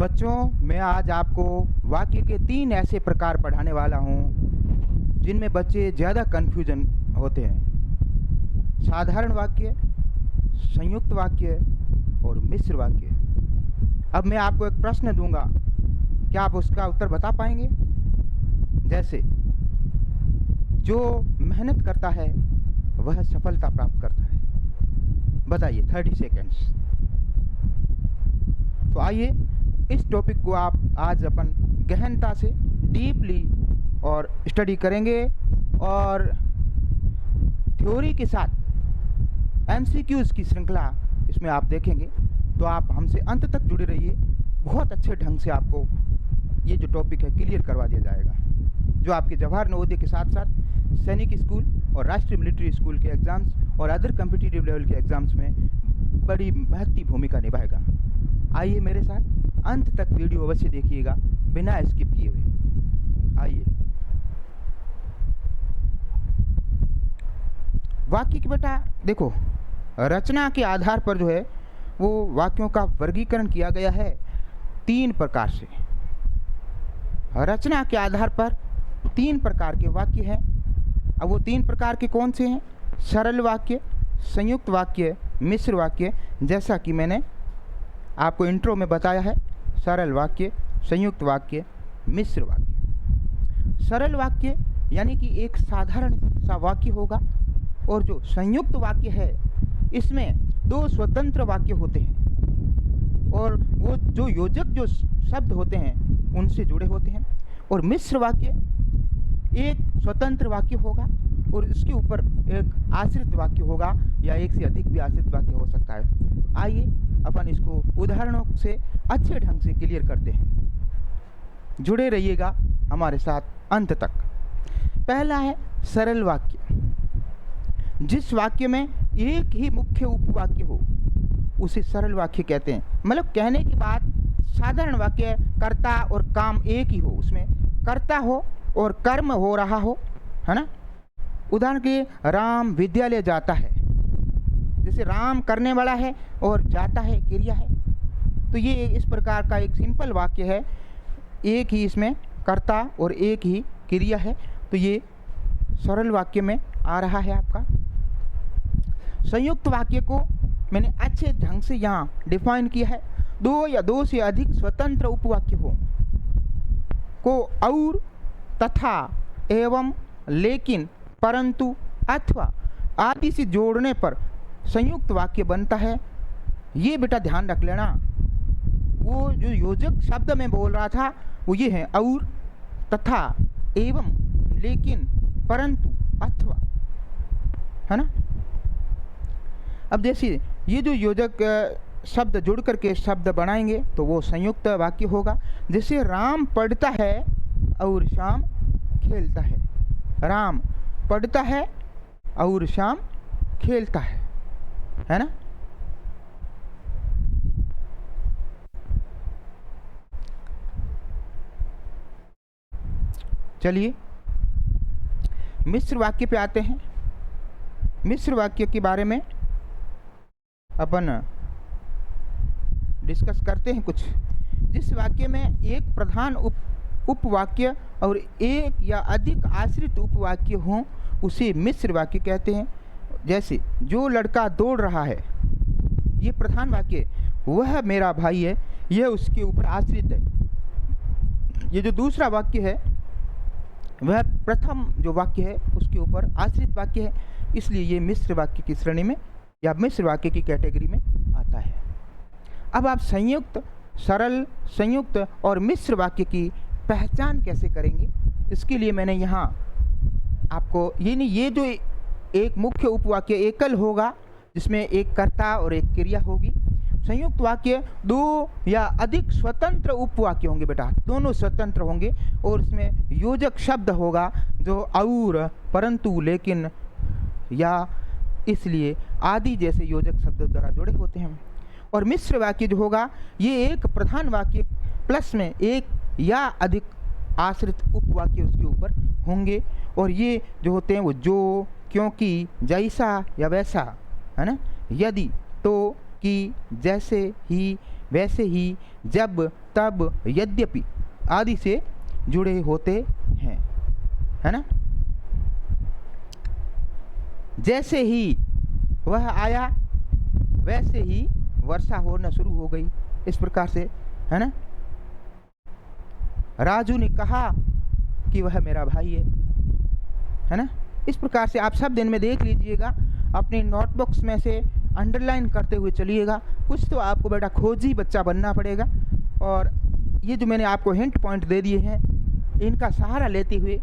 बच्चों, मैं आज आपको वाक्य के 3 ऐसे प्रकार पढ़ाने वाला हूँ जिनमें बच्चे ज़्यादा कन्फ्यूजन होते हैं। साधारण वाक्य, संयुक्त वाक्य और मिश्र वाक्य। अब मैं आपको एक प्रश्न दूंगा, क्या आप उसका उत्तर बता पाएंगे? जैसे, जो मेहनत करता है वह सफलता प्राप्त करता है। बताइए, 30 सेकेंड्स। तो आइए इस टॉपिक को आप आज अपन गहनता से डीपली और स्टडी करेंगे और थ्योरी के साथ एमसीक्यूज़ की श्रृंखला इसमें आप देखेंगे। तो आप हमसे अंत तक जुड़े रहिए, बहुत अच्छे ढंग से आपको ये जो टॉपिक है क्लियर करवा दिया जाएगा, जो आपके जवाहर नवोदय के साथ साथ सैनिक स्कूल और राष्ट्रीय मिलिट्री स्कूल के एग्ज़ाम्स और अदर कम्पिटिटिव लेवल के एग्ज़ाम्स में बड़ी महत्वपूर्ण भूमिका निभाएगा। आइए मेरे साथ अंत तक वीडियो अवश्य देखिएगा, बिना स्किप किए हुए। आइए, वाक्य की बेटा देखो, रचना के आधार पर जो है वो वाक्यों का वर्गीकरण किया गया है 3 प्रकार से। रचना के आधार पर 3 प्रकार के वाक्य हैं। अब वो 3 प्रकार के कौन से हैं? सरल वाक्य, संयुक्त वाक्य, मिश्र वाक्य। जैसा कि मैंने आपको इंट्रो में बताया है, सरल वाक्य, संयुक्त वाक्य, मिश्र वाक्य। सरल वाक्य यानी कि एक साधारण सा वाक्य होगा, और जो संयुक्त वाक्य है इसमें 2 स्वतंत्र वाक्य होते हैं और वो जो योजक जो शब्द होते हैं उनसे जुड़े होते हैं। और मिश्र वाक्य एक स्वतंत्र वाक्य होगा और इसके ऊपर एक आश्रित वाक्य होगा, या एक से अधिक भी आश्रित वाक्य हो सकता है। आइए अपन इसको उदाहरणों से अच्छे ढंग से क्लियर करते हैं। जुड़े रहिएगा हमारे साथ अंत तक। पहला है सरल वाक्य। जिस वाक्य में एक ही मुख्य उपवाक्य हो उसे सरल वाक्य कहते हैं। मतलब कहने की बात, साधारण वाक्य कर्ता और काम एक ही हो, उसमें कर्ता हो और कर्म हो रहा हो, है ना। उदाहरण के लिए, राम विद्यालय जाता है। जैसे राम करने वाला है और जाता है क्रिया है, तो ये इस प्रकार का एक सिंपल वाक्य है। एक ही इसमें कर्ता और एक ही क्रिया है, तो ये सरल वाक्य में आ रहा है आपका। संयुक्त वाक्य को मैंने अच्छे ढंग से यहाँ डिफाइन किया है। 2 या 2 से अधिक स्वतंत्र उपवाक्य हो को और, तथा, एवं, लेकिन, परंतु, अथवा आदि से जोड़ने पर संयुक्त वाक्य बनता है। ये बेटा ध्यान रख लेना। वो जो योजक शब्द मैं बोल रहा था वो ये है और, तथा, एवं, लेकिन, परंतु, अथवा, है ना। अब जैसे ये जो योजक शब्द जुड़ करके शब्द बनाएंगे तो वो संयुक्त वाक्य होगा। जैसे राम पढ़ता है और श्याम खेलता है। राम पढ़ता है और श्याम खेलता है ना। चलिए मिश्र वाक्य पे आते हैं। मिश्र वाक्य के बारे में अपन डिस्कस करते हैं कुछ। जिस वाक्य में एक प्रधान उपवाक्य और एक या अधिक आश्रित उपवाक्य हों उसे मिश्र वाक्य कहते हैं। जैसे, जो लड़का दौड़ रहा है, ये प्रधान वाक्य है। वह मेरा भाई है, यह उसके ऊपर आश्रित है। ये जो दूसरा वाक्य है वह प्रथम जो वाक्य है उसके ऊपर आश्रित वाक्य है, इसलिए ये मिश्र वाक्य की श्रेणी में या मिश्र वाक्य की कैटेगरी में आता है। अब आप संयुक्त, सरल, संयुक्त और मिश्र वाक्य की पहचान कैसे करेंगे, इसके लिए मैंने यहाँ आपको ये जो एक मुख्य उपवाक्य एकल होगा जिसमें एक कर्ता और एक क्रिया होगी। संयुक्त वाक्य 2 या अधिक स्वतंत्र उपवाक्य होंगे बेटा, दोनों स्वतंत्र होंगे और इसमें योजक शब्द होगा जो और, परंतु, लेकिन, या, इसलिए आदि जैसे योजक शब्द द्वारा जुड़े होते हैं। और मिश्र वाक्य जो होगा ये एक प्रधान वाक्य प्लस में एक या अधिक आश्रित उपवाक्य उसके ऊपर होंगे, और ये जो होते हैं वो जो, क्योंकि, जैसा या वैसा, है ना, यदि, तो, कि, जैसे, ही, वैसे ही, जब, तब, यद्यपि आदि से जुड़े होते हैं, है ना। जैसे ही वह आया वैसे ही वर्षा होना शुरू हो गई, इस प्रकार से, है ना। राजू ने कहा कि वह मेरा भाई है ना। इस प्रकार से आप सब दिन में देख लीजिएगा, अपने नोटबुक्स में से अंडरलाइन करते हुए चलिएगा। कुछ तो आपको बेटा खोजी बच्चा बनना पड़ेगा, और ये जो मैंने आपको हिंट पॉइंट दे दिए हैं, इनका सहारा लेते हुए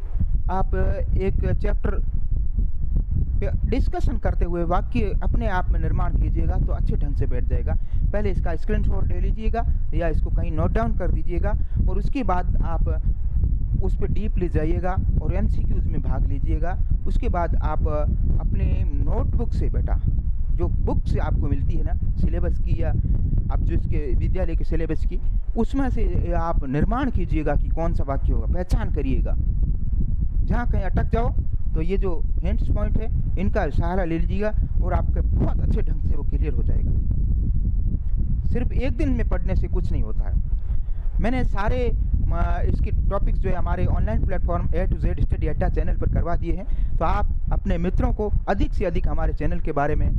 आप एक चैप्टर डिस्कशन करते हुए वाक्य अपने आप में निर्माण कीजिएगा तो अच्छे ढंग से बैठ जाएगा। पहले इसका स्क्रीनशॉट ले लीजिएगा या इसको कहीं नोट डाउन कर दीजिएगा, और उसके बाद आप उस पर डीपली जाइएगा और एमसीक्यूज में भाग लीजिएगा। उसके बाद आप अपने नोटबुक से बेटा, जो बुक से आपको मिलती है ना सिलेबस की, या आप जो इसके विद्यालय के सिलेबस की, उसमें से आप निर्माण कीजिएगा कि कौन सा वाक्य होगा, पहचान करिएगा। जहाँ कहीं अटक जाओ तो ये जो हिंट्स पॉइंट है इनका सहारा ले लीजिएगा और आपके बहुत अच्छे ढंग से वो क्लियर हो जाएगा। सिर्फ एक दिन में पढ़ने से कुछ नहीं होता है। मैंने सारे इसके टॉपिक्स जो है हमारे online platform A to Z study अड्डा चैनल पर करवा दिए हैं, तो आप अपने मित्रों को अधिक से अधिक हमारे चैनल के बारे में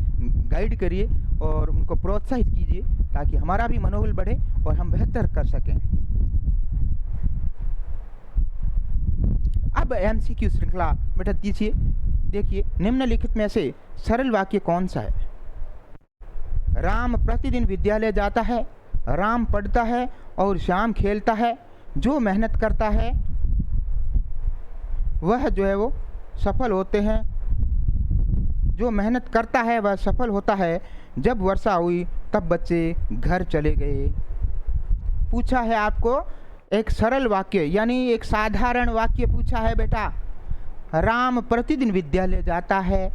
गाइड करिए और उनको प्रोत्साहित कीजिए, ताकि हमारा भी मनोबल बढ़े और हम बेहतर कर सकें। अब MCQ श्रृंखला बेटा दीजिए, देखिए निम्नलिखित में से सरल वाक्य कौन सा है। राम प्रतिदिन विद्यालय जाता है, राम पढ़ता है और श्याम खेलता है। जो मेहनत करता है वह जो है वो सफल होते हैं। जो मेहनत करता है वह सफल होता है। जब वर्षा हुई तब बच्चे घर चले गए। पूछा है आपको एक सरल वाक्य, यानी एक साधारण वाक्य पूछा है बेटा। राम प्रतिदिन विद्यालय जाता है,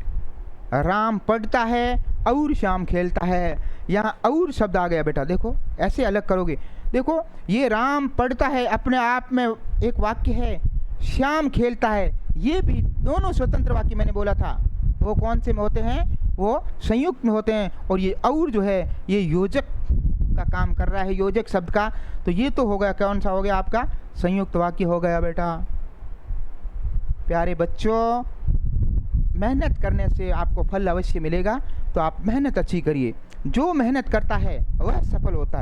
राम पढ़ता है और श्याम खेलता है। यहाँ और शब्द आ गया बेटा, देखो ऐसे अलग करोगे। देखो ये राम पढ़ता है अपने आप में एक वाक्य है, श्याम खेलता है ये भी दोनों स्वतंत्र वाक्य मैंने बोला था। वो कौन से में होते हैं, वो संयुक्त में होते हैं। और ये और जो है ये योजक का काम कर रहा है, योजक शब्द का। तो ये तो हो गया, कौन सा हो गया आपका, संयुक्त वाक्य हो गया बेटा। प्यारे बच्चों, मेहनत करने से आपको फल अवश्य मिलेगा, तो आप मेहनत अच्छी करिए। जो मेहनत करता है वह सफल होता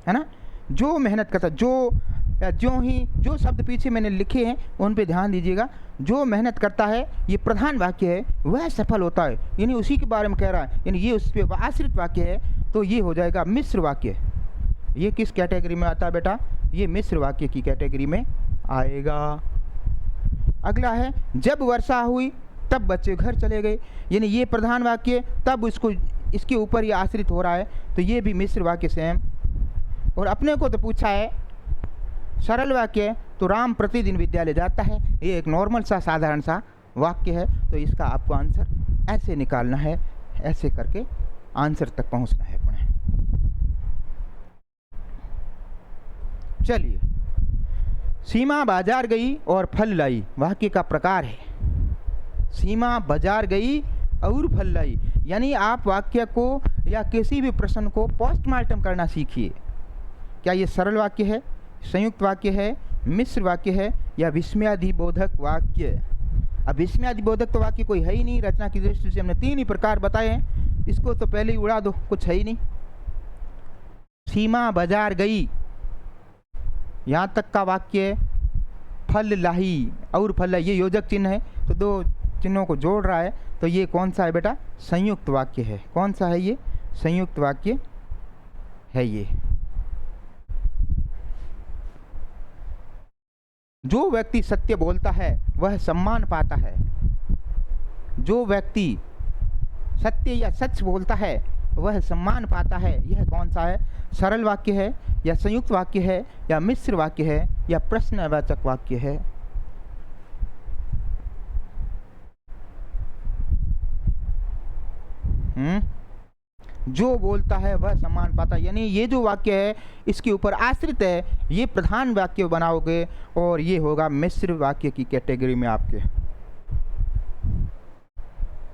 है ना। जो मेहनत करता है, जो शब्द पीछे मैंने लिखे हैं उन पे ध्यान दीजिएगा। जो मेहनत करता है ये प्रधान वाक्य है, वह सफल होता है, यानी उसी के बारे में कह रहा है, यानी ये उस पर आश्रित वाक्य है, तो ये हो जाएगा मिश्र वाक्य। ये किस कैटेगरी में आता है बेटा, ये मिश्र वाक्य की कैटेगरी में आएगा। अगला है जब वर्षा हुई तब बच्चे घर चले गए, यानी ये प्रधान वाक्य, तब इसके ऊपर ये आश्रित हो रहा है, तो ये भी मिश्र वाक्य सेम। और अपने को तो पूछा है सरल वाक्य, तो राम प्रतिदिन विद्यालय जाता है, ये एक नॉर्मल सा साधारण सा वाक्य है। तो इसका आपको आंसर ऐसे निकालना है, ऐसे करके आंसर तक पहुंचना है अपने। चलिए, सीमा बाजार गई और फल लाई वाक्य का प्रकार है। सीमा बाजार गई और फल लाई, यानी आप वाक्य को या किसी भी प्रश्न को पोस्टमार्टम करना सीखिए। क्या ये सरल वाक्य है, संयुक्त वाक्य है, मिश्र वाक्य है, या विस्मयादिबोधक वाक्य। अब विस्मयादिबोधक तो वाक्य कोई है ही नहीं। रचना की दृष्टि से हमने 3 ही प्रकार बताए हैं, इसको तो पहले ही उड़ा दो, कुछ है ही नहीं। सीमा बाजार गई यहाँ तक का वाक्य, फल लाही और फल लाई ये योजक चिन्ह है, तो 2 चिन्हों को जोड़ रहा है, तो ये कौन सा है बेटा, संयुक्त वाक्य है। कौन सा है ये, संयुक्त वाक्य है ये। जो व्यक्ति सत्य बोलता है वह सम्मान पाता है। जो व्यक्ति सत्य या सच बोलता है वह सम्मान पाता है। यह कौन सा है, सरल वाक्य है, या संयुक्त वाक्य है, या मिश्र वाक्य है, या प्रश्नवाचक वाक्य है। जो बोलता है वह सम्मान पाता है, यानी ये जो वाक्य है इसके ऊपर आश्रित है, ये प्रधान वाक्य बनाओगे और ये होगा मिश्र वाक्य की कैटेगरी में आपके।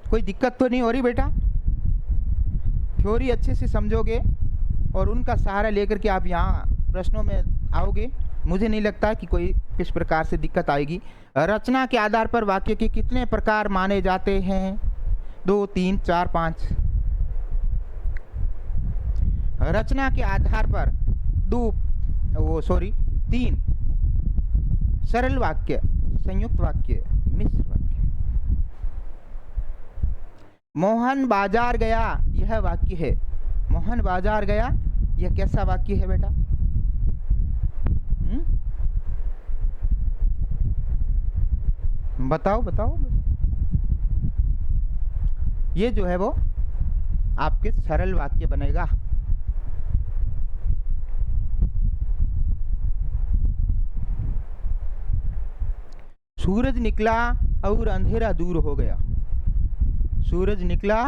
कोई दिक्कत तो नहीं हो रही बेटा, थ्योरी अच्छे से समझोगे और उनका सहारा लेकर के आप यहाँ प्रश्नों में आओगे, मुझे नहीं लगता कि कोई किस प्रकार से दिक्कत आएगी। रचना के आधार पर वाक्य के कितने प्रकार माने जाते हैं? 2, 3, 4, 5। रचना के आधार पर 3 सरल वाक्य, संयुक्त वाक्य, मिश्र वाक्य। मोहन बाजार गया, यह वाक्य है। मोहन बाजार गया, यह कैसा वाक्य है बेटा? बताओ बताओ। ये जो है वो आपके सरल वाक्य बनेगा। सूरज निकला और अंधेरा दूर हो गया। सूरज निकला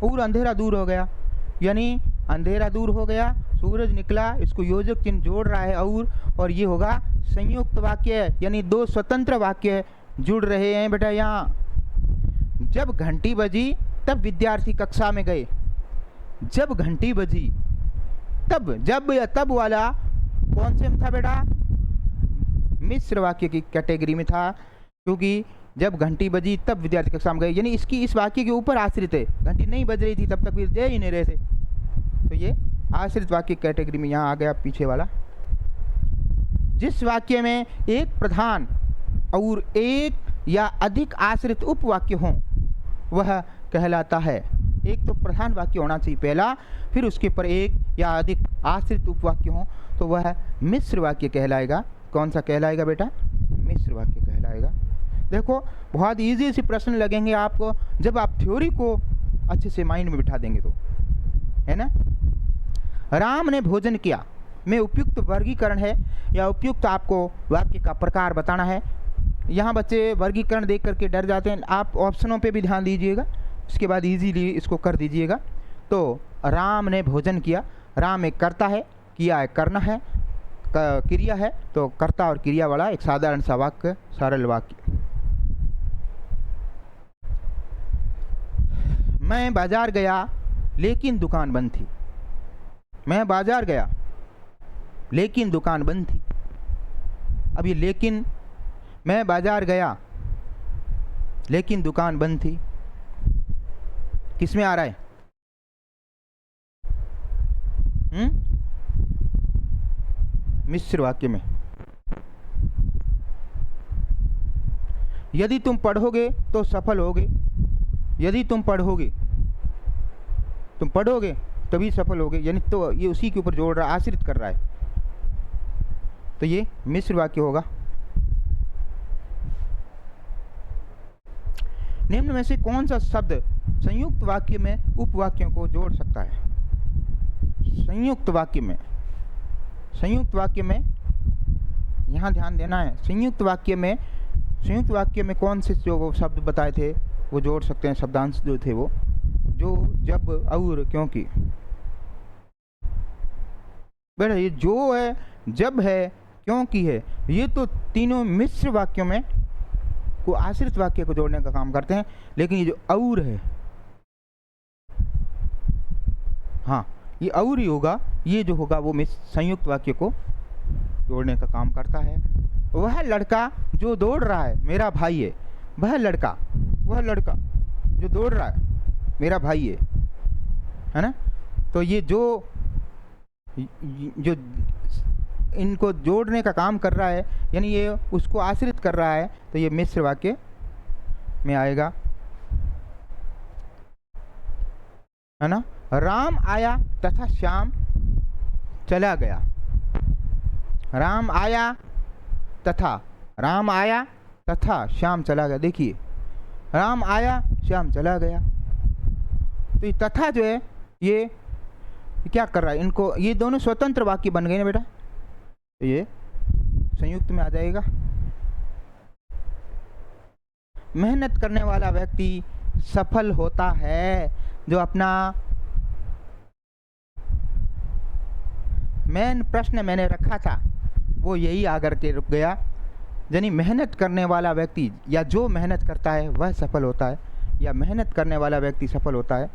और अंधेरा दूर हो गया, यानी अंधेरा दूर हो गया, सूरज निकला, इसको योजक चिन्ह जोड़ रहा है और ये होगा संयुक्त वाक्य, यानी 2 स्वतंत्र वाक्य जुड़ रहे हैं बेटा यहाँ। जब घंटी बजी तब विद्यार्थी कक्षा में गए। जब घंटी बजी तब, जब या तब वाला कौन से में था बेटा? मिश्र वाक्य की कैटेगरी में था, क्योंकि जब घंटी बजी तब विद्यार्थी कक्षा में गए, यानी इसकी इस वाक्य के ऊपर आश्रित है। घंटी नहीं बज रही थी तब तक दे ही नहीं रहे थे, तो ये आश्रित वाक्य कैटेगरी में यहाँ आ गया पीछे वाला। जिस वाक्य में एक प्रधान और एक या अधिक आश्रित उपवाक्य हों वह कहलाता है। एक तो प्रधान वाक्य होना चाहिए पहला, फिर उसके ऊपर एक या अधिक आश्रित उपवाक्य हों तो वह मिश्र वाक्य कहलाएगा। कौन सा कहलाएगा बेटा? मिश्र वाक्य कहलाएगा। देखो बहुत इजी से प्रश्न लगेंगे आपको जब आप थ्योरी को अच्छे से माइंड में बिठा देंगे तो, है ना। राम ने भोजन किया में उपयुक्त वर्गीकरण है या उपयुक्त आपको वाक्य का प्रकार बताना है। यहाँ बच्चे वर्गीकरण देख करके डर जाते हैं, आप ऑप्शनों पे भी ध्यान दीजिएगा, उसके बाद इजीली इसको कर दीजिएगा। तो राम ने भोजन किया, राम एक कर्ता है, किया है करना है, क्रिया है, तो कर्ता और क्रिया वाला एक साधारण सा वाक्य, सरल वाक्य। मैं बाजार गया लेकिन दुकान बंद थी। मैं बाजार गया लेकिन दुकान बंद थी। अब ये लेकिन, मैं बाजार गया लेकिन दुकान बंद थी, किस में आ रहा है? मिश्र वाक्य में। यदि तुम पढ़ोगे तो सफल होगे। यदि तुम पढ़ोगे तभी सफल होगे, यानी तो ये उसी के ऊपर जोड़ रहा है, आश्रित कर रहा है, तो ये मिश्र वाक्य होगा। निम्न में से कौन सा शब्द संयुक्त वाक्य में उपवाक्यों को जोड़ सकता है? संयुक्त वाक्य में, संयुक्त वाक्य में यहाँ ध्यान देना है। संयुक्त वाक्य में कौन से जो वो शब्द बताए थे वो जोड़ सकते हैं? शब्दांश जो थे वो, जो, जब, और, क्योंकि। बेटा ये जो है, जब है, क्योंकि है, ये तो तीनों मिश्र वाक्यों में को आश्रित वाक्य को जोड़ने का काम करते हैं, लेकिन ये जो और है, हाँ ये और ही होगा, ये जो होगा वो संयुक्त वाक्य को जोड़ने का काम करता है। वह लड़का जो दौड़ रहा है मेरा भाई है। वह लड़का जो दौड़ रहा है मेरा भाई है ना। तो ये जो इनको जोड़ने का काम कर रहा है, यानी ये उसको आश्रित कर रहा है, तो ये मिश्र वाक्य में आएगा, है ना। राम आया तथा श्याम चला गया। राम आया तथा श्याम चला गया। देखिए राम आया, श्याम चला गया, तो ये तथा जो है ये क्या कर रहा है? इनको, ये दोनों स्वतंत्र वाक्य बन गए ना बेटा, तो ये संयुक्त में आ जाएगा। मेहनत करने वाला व्यक्ति सफल होता है। जो अपना मेन प्रश्न मैंने रखा था वो यही आकर के रुक गया, यानी मेहनत करने वाला व्यक्ति या जो मेहनत करता है वह सफल होता है, या मेहनत करने वाला व्यक्ति सफल होता है।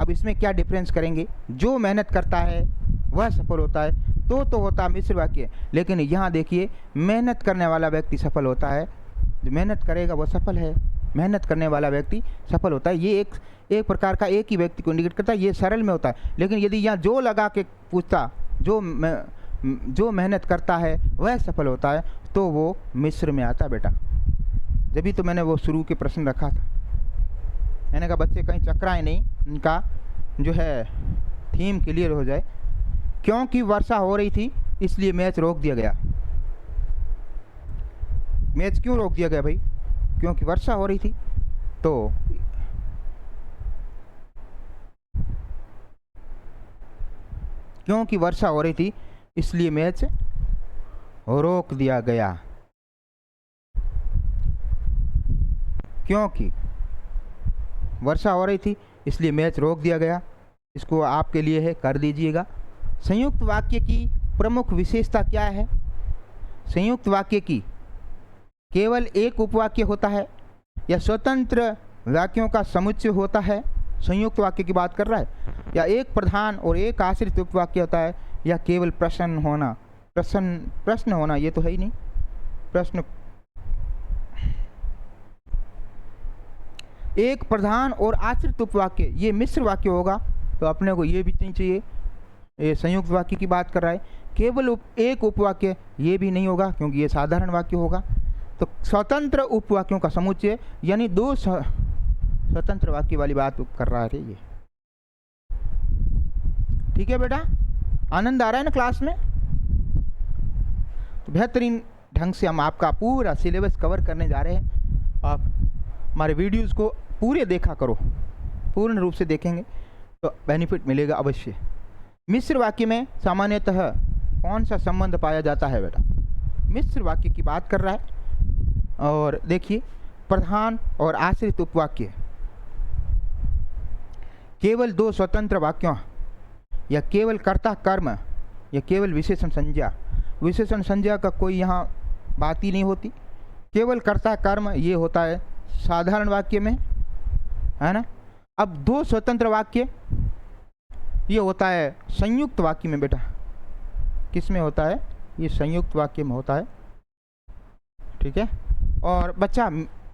अब इसमें क्या डिफरेंस करेंगे, जो मेहनत करता है वह सफल होता है, तो होता मिश्र वाक्य। लेकिन यहाँ देखिए, मेहनत करने वाला व्यक्ति सफल होता है, जो मेहनत करेगा वो सफल है, मेहनत करने वाला व्यक्ति सफल होता है। ये एक प्रकार का एक ही व्यक्ति को इंडिकेट करता है, ये सरल में होता है। लेकिन यदि यहाँ जो लगा के पूछता, जो मेहनत करता है वह सफल होता है, तो वो मिश्र में आता बेटा। जब भी तो मैंने वो शुरू के प्रश्न रखा था, मैंने कहा बच्चे कहीं चकराए नहीं, इनका जो है थीम क्लियर हो जाए। क्योंकि वर्षा हो रही थी इसलिए मैच रोक दिया गया। मैच क्यों रोक दिया गया भाई? क्योंकि वर्षा हो रही थी। तो क्योंकि वर्षा हो रही थी इसलिए मैच रोक दिया गया। क्योंकि वर्षा हो रही थी इसलिए मैच रोक दिया गया। इसको आपके लिए है, कर दीजिएगा। संयुक्त वाक्य की प्रमुख विशेषता क्या है? संयुक्त वाक्य की केवल एक उपवाक्य होता है या स्वतंत्र वाक्यों का समुच्चय होता है? संयुक्त वाक्य की बात कर रहा है। या एक प्रधान और एक आश्रित उपवाक्य होता है, या केवल प्रश्न होना? प्रश्न होना ये तो है ही नहीं। प्रश्न, एक प्रधान और आश्रित उपवाक्य, ये मिश्र वाक्य होगा। तो अपने को ये भी नहीं चाहिए, ये संयुक्त वाक्य की बात कर रहा है। केवल एक उपवाक्य, ये भी नहीं होगा क्योंकि ये साधारण वाक्य होगा। तो स्वतंत्र उपवाक्यों का समुच्चय, यानी दो स्वतंत्र वाक्य वाली बात कर रहा है ये। ठीक है बेटा, आनंद आ रहा है ना क्लास में? तो बेहतरीन ढंग से हम आपका पूरा सिलेबस कवर करने जा रहे हैं। आप हमारे वीडियोस को पूरे देखा करो, पूर्ण रूप से देखेंगे तो बेनिफिट मिलेगा अवश्य। मिश्र वाक्य में सामान्यतः कौन सा संबंध पाया जाता है बेटा? मिश्र वाक्य की बात कर रहा है। और देखिए, प्रधान और आश्रित उपवाक्य, केवल दो स्वतंत्र वाक्यों, या केवल कर्ता कर्म, या केवल विशेषण संज्ञा। विशेषण संज्ञा का कोई यहाँ बात ही नहीं होती। केवल कर्ता कर्म ये होता है साधारण वाक्य में, है ना। अब दो स्वतंत्र वाक्य ये होता है संयुक्त वाक्य में बेटा। किस में होता है? ये संयुक्त वाक्य में होता है। ठीक है। और बच्चा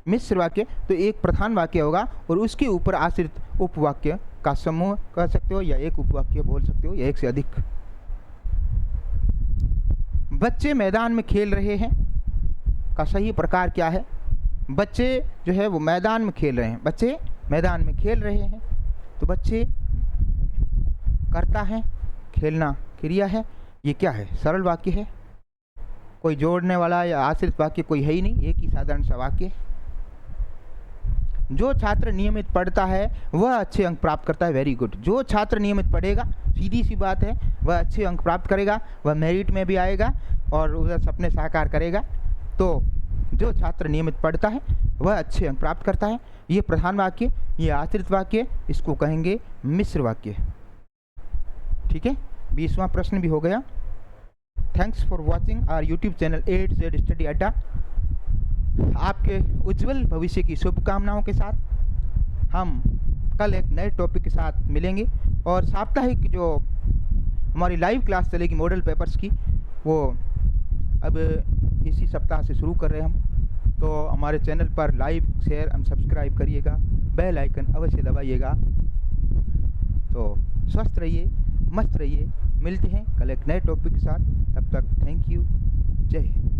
मिश्र वाक्य तो एक प्रधान वाक्य होगा और उसके ऊपर आश्रित उपवाक्य का समूह कह सकते हो, या एक उपवाक्य बोल सकते हो, या एक से अधिक। बच्चे मैदान में खेल रहे हैं का सही प्रकार क्या है? बच्चे जो है वो मैदान में खेल रहे हैं। बच्चे मैदान में खेल रहे हैं, तो बच्चे करता है, खेलना क्रिया है। ये क्या है? सरल वाक्य है, कोई जोड़ने वाला या आश्रित वाक्य कोई है ही नहीं, एक ही साधारण सा वाक्य। जो छात्र नियमित पढ़ता है वह अच्छे अंक प्राप्त करता है। Very good. जो छात्र नियमित पढ़ेगा, सीधी सी बात है, वह अच्छे अंक प्राप्त करेगा, वह मेरिट में भी आएगा और वह सपने साकार करेगा। तो जो छात्र नियमित पढ़ता है वह अच्छे अंक प्राप्त करता है। ये प्रधान वाक्य, ये आश्रित वाक्य, इसको कहेंगे मिश्र वाक्य। ठीक है, 20वां प्रश्न भी हो गया। Thanks for watching our YouTube channel A to Z study अड्डा। आपके उज्जवल भविष्य की शुभकामनाओं के साथ हम कल एक नए टॉपिक के साथ मिलेंगे। और साप्ताहिक जो हमारी लाइव क्लास चलेगी मॉडल पेपर्स की, वो अब इसी सप्ताह से शुरू कर रहे हैं हम। तो हमारे चैनल पर लाइव, शेयर एंड सब्सक्राइब करिएगा, बेल आइकन अवश्य दबाइएगा। तो स्वस्थ रहिए, मस्त रहिए। मिलते हैं कल एक नए टॉपिक के साथ। तब तक थैंक यू। जय हिंद।